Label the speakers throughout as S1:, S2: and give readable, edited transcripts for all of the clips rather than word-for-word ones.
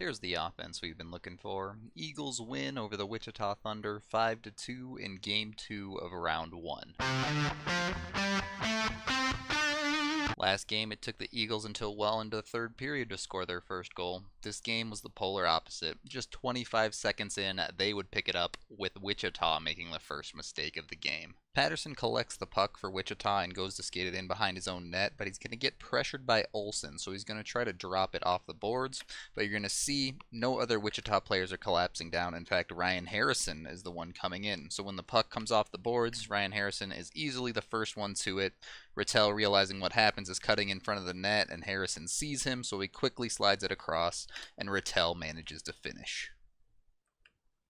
S1: Here's the offense we've been looking for. Eagles win over the Wichita Thunder 5-2 in Game 2 of Round 1. Last game, it took the Eagles until well into the third period to score their first goal. This game was the polar opposite. Just 25 seconds in, they would pick it up, with Wichita making the first mistake of the game. Patterson collects the puck for Wichita and goes to skate it in behind his own net, but he's going to get pressured by Olsen, so he's going to try to drop it off the boards, but you're going to see no other Wichita players are collapsing down. In fact, Ryan Harrison is the one coming in. So when the puck comes off the boards, Ryan Harrison is easily the first one to it. Rattel, realizing what happens, is cutting in front of the net, and Harrison sees him, so he quickly slides it across, and Rattel manages to finish.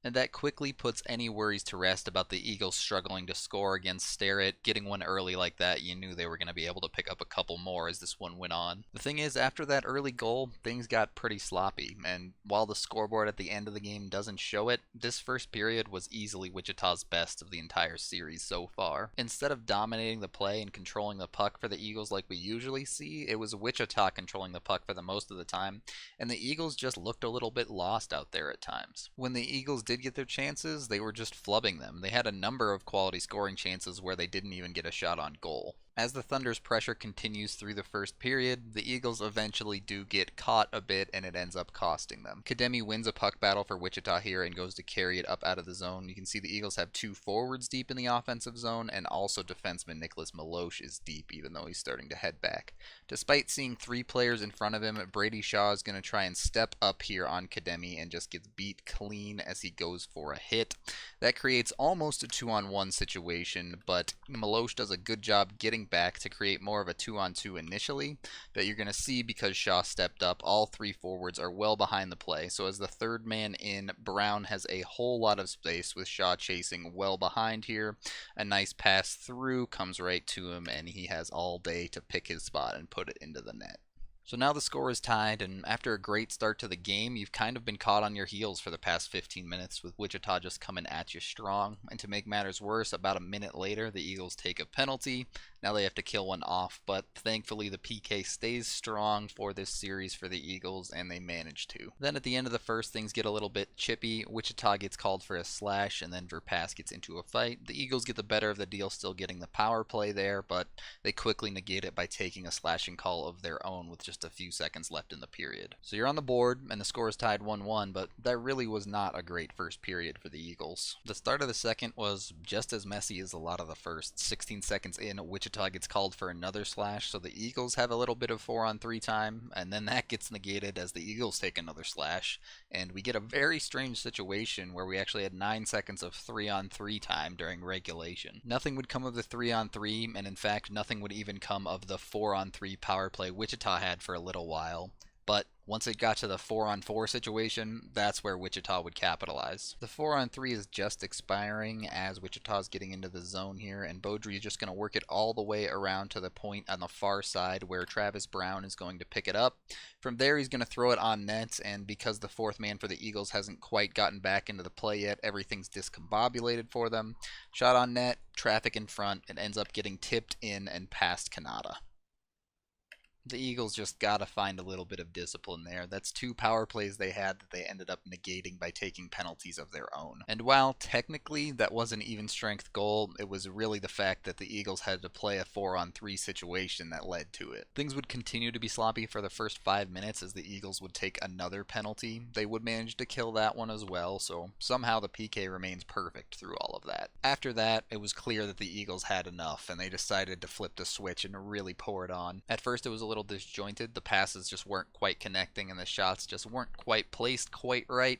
S1: And that quickly puts any worries to rest about the Eagles struggling to score against Starrett. Getting one early like that, you knew they were going to be able to pick up a couple more as this one went on. The thing is, after that early goal, things got pretty sloppy, and while the scoreboard at the end of the game doesn't show it, this first period was easily Wichita's best of the entire series so far. Instead of dominating the play and controlling the puck for the Eagles like we usually see, it was Wichita controlling the puck for the most of the time, and the Eagles just looked a little bit lost out there at times. When the Eagles did get their chances, they were just flubbing them. They had a number of quality scoring chances where they didn't even get a shot on goal. As the Thunder's pressure continues through the first period, the Eagles eventually do get caught a bit, and it ends up costing them. Kademi wins a puck battle for Wichita here and goes to carry it up out of the zone. You can see the Eagles have two forwards deep in the offensive zone, and also defenseman Nicholas Milosh is deep, even though he's starting to head back. Despite seeing three players in front of him, Brady Shaw is going to try and step up here on Kademi and just gets beat clean as he goes for a hit. That creates almost a 2-on-1 situation, but Milosh does a good job getting back to create more of a 2-on-2 initially, but you're going to see, because Shaw stepped up, all three forwards are well behind the play. So as the third man in, Brown has a whole lot of space with Shaw chasing well behind here. A nice pass through comes right to him, and he has all day to pick his spot and put it into the net. So now the score is tied, and after a great start to the game, you've kind of been caught on your heels for the past 15 minutes, with Wichita just coming at you strong. And to make matters worse, about a minute later, the Eagles take a penalty. Now they have to kill one off, but thankfully the PK stays strong for this series for the Eagles, and they manage to. Then at the end of the first, things get a little bit chippy. Wichita gets called for a slash, and then Verpass gets into a fight. The Eagles get the better of the deal, still getting the power play there, but they quickly negate it by taking a slashing call of their own with just a few seconds left in the period. So you're on the board, and the score is tied 1-1, but that really was not a great first period for the Eagles. The start of the second was just as messy as a lot of the first. 16 seconds in, Wichita gets called for another slash, so the Eagles have a little bit of 4-on-3 time, and then that gets negated as the Eagles take another slash, and we get a very strange situation where we actually had 9 seconds of 3-on-3 time during regulation. Nothing would come of the 3-on-3, and in fact, nothing would even come of the 4-on-3 power play Wichita had for a little while. But once it got to the 4-on-4 situation, that's where Wichita would capitalize. The 4-on-3 is just expiring as Wichita's getting into the zone here, and Beaudry is just going to work it all the way around to the point on the far side where Travis Brown is going to pick it up. From there, he's going to throw it on net, and because the fourth man for the Eagles hasn't quite gotten back into the play yet, everything's discombobulated for them. Shot on net, traffic in front, it ends up getting tipped in and past Kanata. The Eagles just got to find a little bit of discipline there. That's two power plays they had that they ended up negating by taking penalties of their own. And while technically that was an even strength goal, it was really the fact that the Eagles had to play a 4-on-3 situation that led to it. Things would continue to be sloppy for the first 5 minutes as the Eagles would take another penalty. They would manage to kill that one as well, so somehow the PK remains perfect through all of that. After that, it was clear that the Eagles had enough, and they decided to flip the switch and really pour it on. At first, it was a little disjointed. The passes just weren't quite connecting, and the shots just weren't quite placed quite right,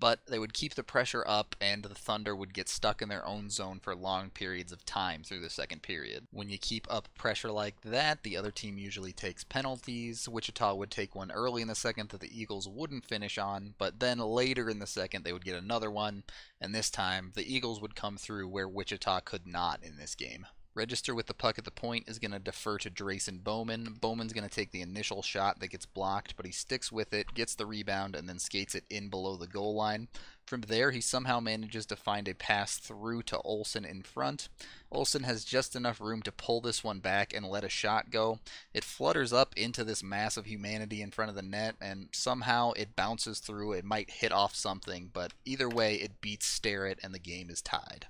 S1: but they would keep the pressure up, and the Thunder would get stuck in their own zone for long periods of time through the second period. When you keep up pressure like that, the other team usually takes penalties. Wichita would take one early in the second that the Eagles wouldn't finish on, but then later in the second they would get another one, and this time the Eagles would come through where Wichita could not in this game. Register with the puck at the point is going to defer to Drayson Bowman. Bowman's going to take the initial shot that gets blocked, but he sticks with it, gets the rebound, and then skates it in below the goal line. From there, he somehow manages to find a pass through to Olsen in front. Olsen has just enough room to pull this one back and let a shot go. It flutters up into this mass of humanity in front of the net, and somehow it bounces through. It might hit off something, but either way, it beats Starrett, and the game is tied.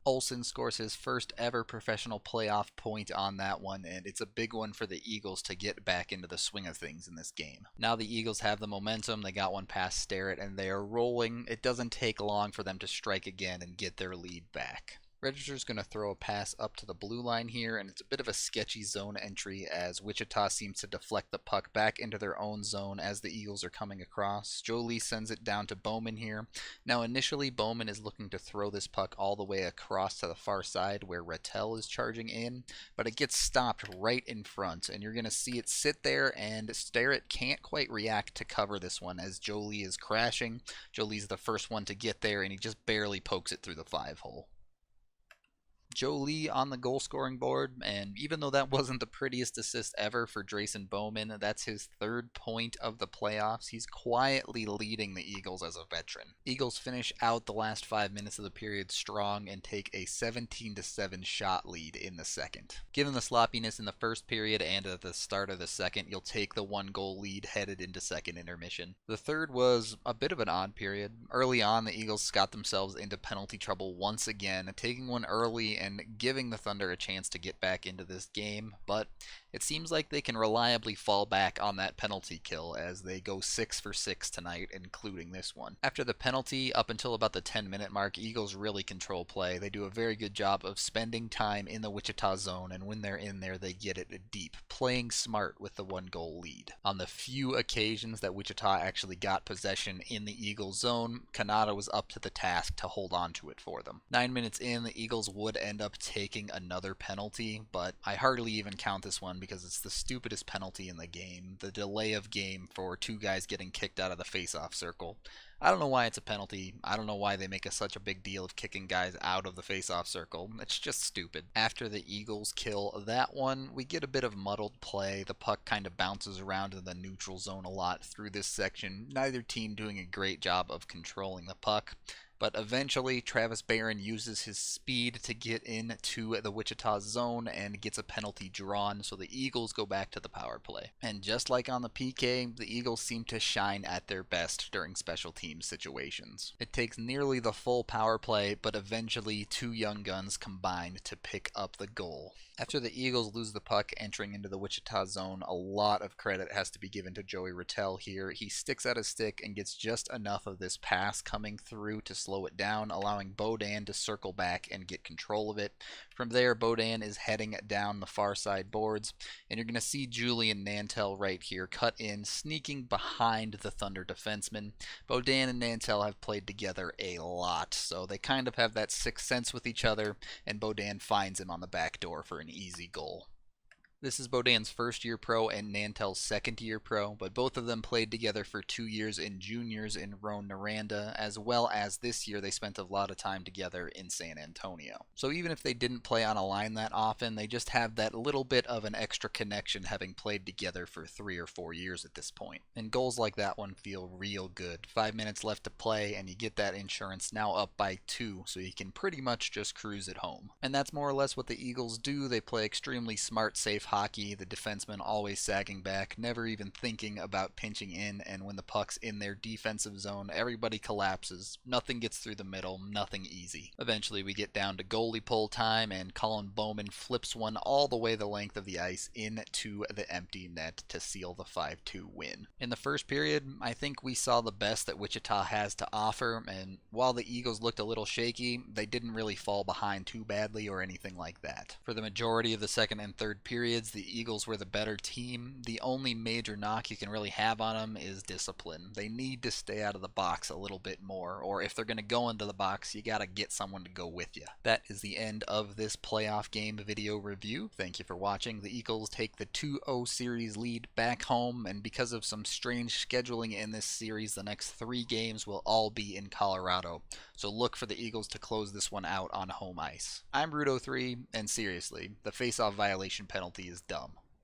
S1: Olsen scores his first ever professional playoff point on that one, and it's a big one for the Eagles to get back into the swing of things in this game. Now the Eagles have the momentum, they got one past Starrett, and they are rolling. It doesn't take long for them to strike again and get their lead back. Register's going to throw a pass up to the blue line here, and it's a bit of a sketchy zone entry as Wichita seems to deflect the puck back into their own zone as the Eagles are coming across. Jolie sends it down to Bowman here. Now initially Bowman is looking to throw this puck all the way across to the far side where Rattel is charging in, but it gets stopped right in front, and you're going to see it sit there, and Starrett can't quite react to cover this one as Jolie is crashing. Jolie's the first one to get there, and he just barely pokes it through the 5-hole. Jolie on the goal scoring board, and even though that wasn't the prettiest assist ever for Drayson Bowman, that's his third point of the playoffs. He's quietly leading the Eagles as a veteran. Eagles finish out the last 5 minutes of the period strong and take a 17-7 shot lead in the second. Given the sloppiness in the first period and at the start of the second, you'll take the 1-goal lead headed into second intermission. The third was a bit of an odd period. Early on, the Eagles got themselves into penalty trouble once again, taking one early and giving the Thunder a chance to get back into this game, but it seems like they can reliably fall back on that penalty kill as they go 6 for 6 tonight, including this one. After the penalty, up until about the 10-minute mark, Eagles really control play. They do a very good job of spending time in the Wichita zone, and when they're in there, they get it deep, playing smart with the 1-goal lead. On the few occasions that Wichita actually got possession in the Eagles zone, Kanata was up to the task to hold on to it for them. 9 minutes in, the Eagles would end up taking another penalty, but I hardly even count this one because it's the stupidest penalty in the game. The delay of game for two guys getting kicked out of the face-off circle. I don't know why it's a penalty. I don't know why they make such a big deal of kicking guys out of the face-off circle. It's just stupid. After the Eagles kill that one, we get a bit of muddled play. The puck kind of bounces around in the neutral zone a lot through this section. Neither team doing a great job of controlling the puck. But eventually, Travis Barron uses his speed to get into the Wichita zone and gets a penalty drawn, so the Eagles go back to the power play. And just like on the PK, the Eagles seem to shine at their best during special teams situations. It takes nearly the full power play, but eventually two young guns combine to pick up the goal. After the Eagles lose the puck entering into the Wichita zone, a lot of credit has to be given to Joey Rattel here. He sticks out his stick and gets just enough of this pass coming through to slow it down, allowing Beaudin to circle back and get control of it. From there, Beaudin is heading down the far side boards, and you're going to see Julian Nantel right here cut in, sneaking behind the Thunder defenseman. Beaudin and Nantel have played together a lot, so they kind of have that sixth sense with each other, and Beaudin finds him on the back door for an easy goal. This is Beaudin's first year pro and Nantel's second year pro, but both of them played together for 2 years in juniors in Rhone-Noranda, as well as this year they spent a lot of time together in San Antonio. So even if they didn't play on a line that often, they just have that little bit of an extra connection having played together for 3 or 4 years at this point. And goals like that one feel real good. 5 minutes left to play and you get that insurance now up by 2, so you can pretty much just cruise it home. And that's more or less what the Eagles do. They play extremely smart, safe hockey, the defenseman always sagging back, never even thinking about pinching in, and when the puck's in their defensive zone, everybody collapses. Nothing gets through the middle, nothing easy. Eventually we get down to goalie pull time, and Colin Bowman flips one all the way the length of the ice into the empty net to seal the 5-2 win. In the first period, I think we saw the best that Wichita has to offer, and while the Eagles looked a little shaky, they didn't really fall behind too badly or anything like that. For the majority of the second and third periods, Rapids, the Eagles were the better team. The only major knock you can really have on them is discipline. They need to stay out of the box a little bit more, or if they're going to go into the box, you got to get someone to go with you. That is the end of this playoff game video review. Thank you for watching. The Eagles take the 2-0 series lead back home, and because of some strange scheduling in this series, the next 3 games will all be in Colorado. So look for the Eagles to close this one out on home ice. I'm Rudo3, and seriously, the face-off violation penalty is dumb.